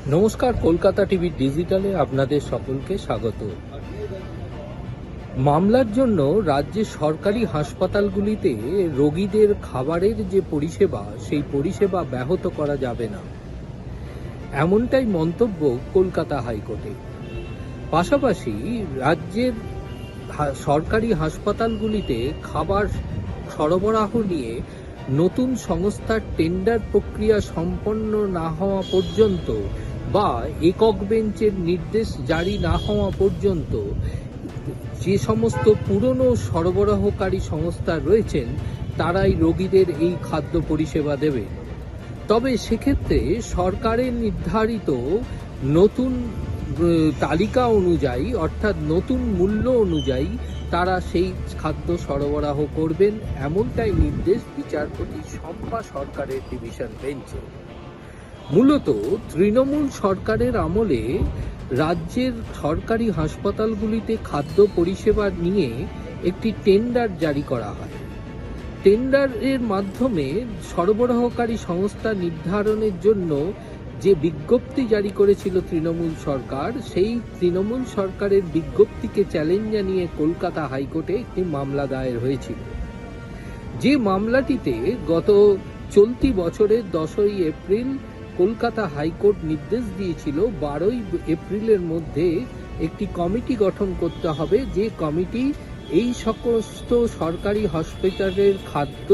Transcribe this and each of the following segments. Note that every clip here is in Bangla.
নমস্কার, কলকাতা টিভি ডিজিটালে আপনাদের সকলকে স্বাগত। মামলার জন্য রাজ্যের সরকারি হাসপাতালগুলিতে রোগীদের খাবারের যে পরিষেবা, সেই পরিষেবা ব্যাহত করা যাবে না, এমনটাই মন্তব্য কলকাতা হাইকোর্টে। পাশাপাশি রাজ্যের সরকারি হাসপাতালগুলিতে খাবার সরবরাহ নিয়ে নতুন সংস্থার টেন্ডার প্রক্রিয়া সম্পন্ন না হওয়া পর্যন্ত বা একক বেঞ্চের নির্দেশ জারি না হওয়া পর্যন্ত যে সমস্ত পুরনো সরবরাহকারী সংস্থা রয়েছেন তারাই রোগীদের এই খাদ্য পরিষেবা দেবে। তবে সেক্ষেত্রে সরকারের নির্ধারিত নতুন তালিকা অনুযায়ী, অর্থাৎ নতুন মূল্য অনুযায়ী তারা সেই খাদ্য সরবরাহ করবেন, এমনটাই নির্দেশ বিচারপতি শম্পা সরকারের ডিভিশন বেঞ্চে। মূলত তৃণমূল সরকারের আমলে রাজ্যের সরকারি হাসপাতালগুলিতে খাদ্য পরিষেবা নিয়ে একটি টেন্ডার জারি করা হয়। টেন্ডারের মাধ্যমে সরবরাহকারী সংস্থা নির্ধারণের জন্য যে বিজ্ঞপ্তি জারি করেছিল তৃণমূল সরকার, সেই তৃণমূল সরকারের বিজ্ঞপ্তিকে চ্যালেঞ্জ জানিয়ে কলকাতা হাইকোর্টে একটি মামলা দায়ের হয়েছিল। যে মামলাটিতে গত চলতি বছরের 10ই এপ্রিল কলকাতা হাইকোর্ট নির্দেশ দিয়েছিল 12ই এপ্রিলের মধ্যে একটি কমিটি গঠন করতে হবে, যে কমিটি এই সমস্ত সরকারি হসপিটালের খাদ্য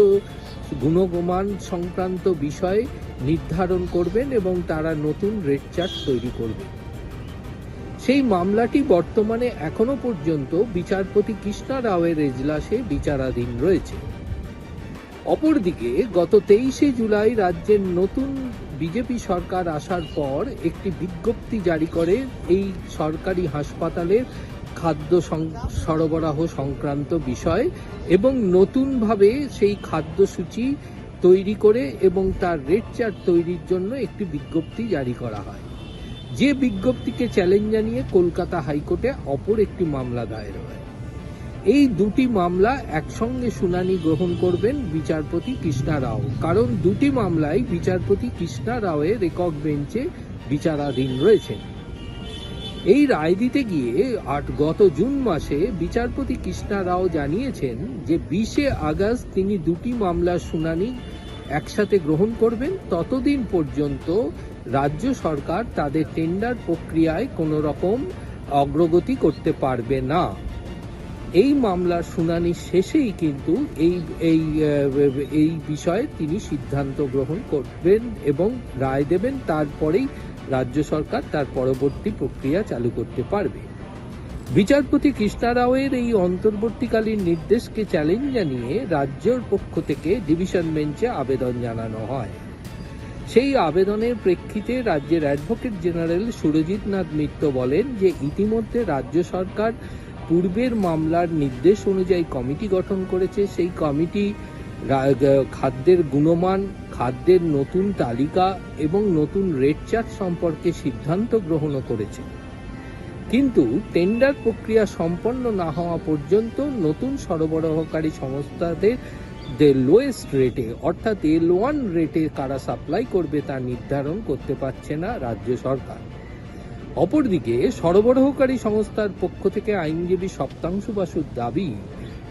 গুণমান সংক্রান্ত বিষয় নির্ধারণ করবেন এবং তারা নতুন রেট চার্ট তৈরি করবেন। সেই মামলাটি বর্তমানে এখনো পর্যন্ত বিচারপতি কৃষ্ণা রাওয়ের এজলাসে বিচারাধীন রয়েছে। অপরদিকে গত 23শে জুলাই রাজ্যের নতুন বিজেপি সরকার আসার পর একটি বিজ্ঞপ্তি জারি করে এই সরকারি হাসপাতালের খাদ্য সরবরাহ সংক্রান্ত বিষয় এবং নতুনভাবে সেই খাদ্যসূচি তৈরি করে এবং তার রেট চার্ট তৈরির জন্য একটি বিজ্ঞপ্তি জারি করা হয়। যে বিজ্ঞপ্তিকে চ্যালেঞ্জ জানিয়ে কলকাতা হাইকোর্টে অপর একটি মামলা দায়ের হয়। এই দুটি মামলা একসঙ্গে শুনানি গ্রহণ করবেন বিচারপতি কৃষ্ণা রাও, কারণ দুটি মামলাই বিচারপতি কৃষ্ণা রাওয়ের একক বেঞ্চে বিচারাধীন রয়েছেন। এই রায় দিতে গিয়ে গত জুন মাসে বিচারপতি কৃষ্ণা রাও জানিয়েছেন যে 20শে আগস্ট তিনি দুটি মামলার শুনানি একসাথে গ্রহণ করবেন। ততদিন পর্যন্ত রাজ্য সরকার তাদের টেন্ডার প্রক্রিয়ায় কোনো রকম অগ্রগতি করতে পারবে না। এই মামলার শুনানি শেষেই কিন্তু এই বিষয়ে তিনি সিদ্ধান্ত গ্রহণ করবেন এবং রায় দেবেন। তারপরেই রাজ্য সরকার তার পরবর্তী প্রক্রিয়া চালু করতে পারবে। বিচারপতি কৃষ্ণা রাওয়ের এই অন্তর্বর্তীকালীন নির্দেশকে চ্যালেঞ্জ জানিয়ে রাজ্যের পক্ষ থেকে ডিভিশন বেঞ্চে আবেদন জানানো হয়। সেই আবেদনের প্রেক্ষিতে রাজ্যের অ্যাডভোকেট জেনারেল সুরজিৎ নাথ মিত্র বলেন যে ইতিমধ্যে রাজ্য সরকার পূর্বের মামলার নির্দেশ অনুযায়ী কমিটি গঠন করেছে। সেই কমিটি খাদ্যের গুণমান, খাদ্যের নতুন তালিকা এবং নতুন রেট চার্ট সম্পর্কে সিদ্ধান্ত গ্রহণ করেছে, কিন্তু টেন্ডার প্রক্রিয়া সম্পন্ন না হওয়া পর্যন্ত নতুন সরবরাহকারী সংস্থাদের লোয়েস্ট রেটে অর্থাৎ L1 রেটে কারা সাপ্লাই করবে তা নির্ধারণ করতে পারছে না রাজ্য সরকার। অপরদিকে সরবরাহকারী সংস্থার পক্ষ থেকে আইনজীবী সপ্তাংশু বাসুর দাবি,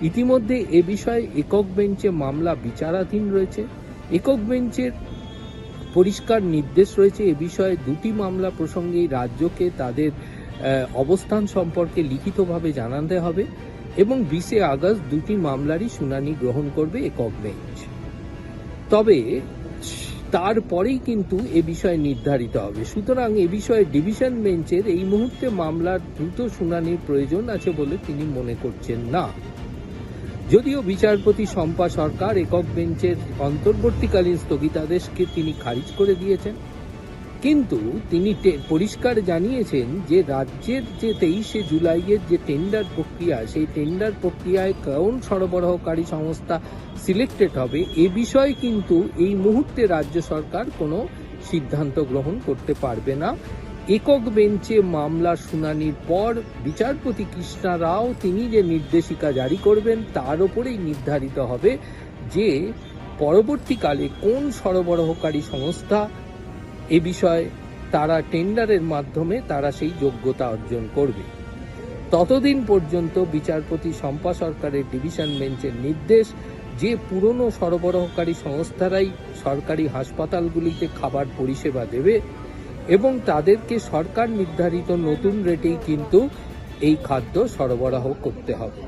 ইতিমধ্যে এ বিষয়ে একক বেঞ্চে মামলা বিচারাধীন রয়েছে। একক বেঞ্চের পরিষ্কার নির্দেশ রয়েছে এ বিষয়ে দুটি মামলা প্রসঙ্গে রাজ্যকে তাদের অবস্থান সম্পর্কে লিখিতভাবে জানাতে হবে এবং 20শে আগস্ট দুটি মামলারই শুনানি গ্রহণ করবে একক বেঞ্চ। তবে তারপরেই কিন্তু এ বিষয়ে নির্ধারিত হবে। সুতরাং এ বিষয়ে ডিভিশন বেঞ্চের এই মুহূর্তে মামলার দ্রুত শুনানির প্রয়োজন আছে বলে তিনি মনে করছেন না। যদিও বিচারপতি শম্পা সরকার একক বেঞ্চের অন্তর্বর্তীকালীন স্থগিতাদেশকে তিনি খারিজ করে দিয়েছেন, কিন্তু তিনি পরিষ্কার জানিয়েছেন যে রাজ্যের যে 23শে জুলাইয়ের যে টেন্ডার প্রক্রিয়া, সেই টেন্ডার প্রক্রিয়ায় কোন সরবরাহকারী সংস্থা সিলেক্টেড হবে এ বিষয়ে কিন্তু এই মুহূর্তে রাজ্য সরকার কোনো সিদ্ধান্ত গ্রহণ করতে পারবে না। একক বেঞ্চে মামলার শুনানির পর বিচারপতি কৃষ্ণা রাও তিনি যে নির্দেশিকা জারি করবেন তার উপরেই নির্ধারিত হবে যে পরবর্তীকালে কোন সরবরাহকারী সংস্থা এ বিষয়ে তারা টেন্ডারের মাধ্যমে তারা সেই যোগ্যতা অর্জন করবে। ততদিন পর্যন্ত বিচারপতি শম্পা সরকারের ডিভিশন বেঞ্চের নির্দেশ যে পুরনো সরবরাহকারী সংস্থারাই সরকারি হাসপাতালগুলিতে খাবার পরিষেবা দেবে এবং তাদেরকে সরকার নির্ধারিত নতুন রেটেই কিন্তু এই খাদ্য সরবরাহ করতে হবে।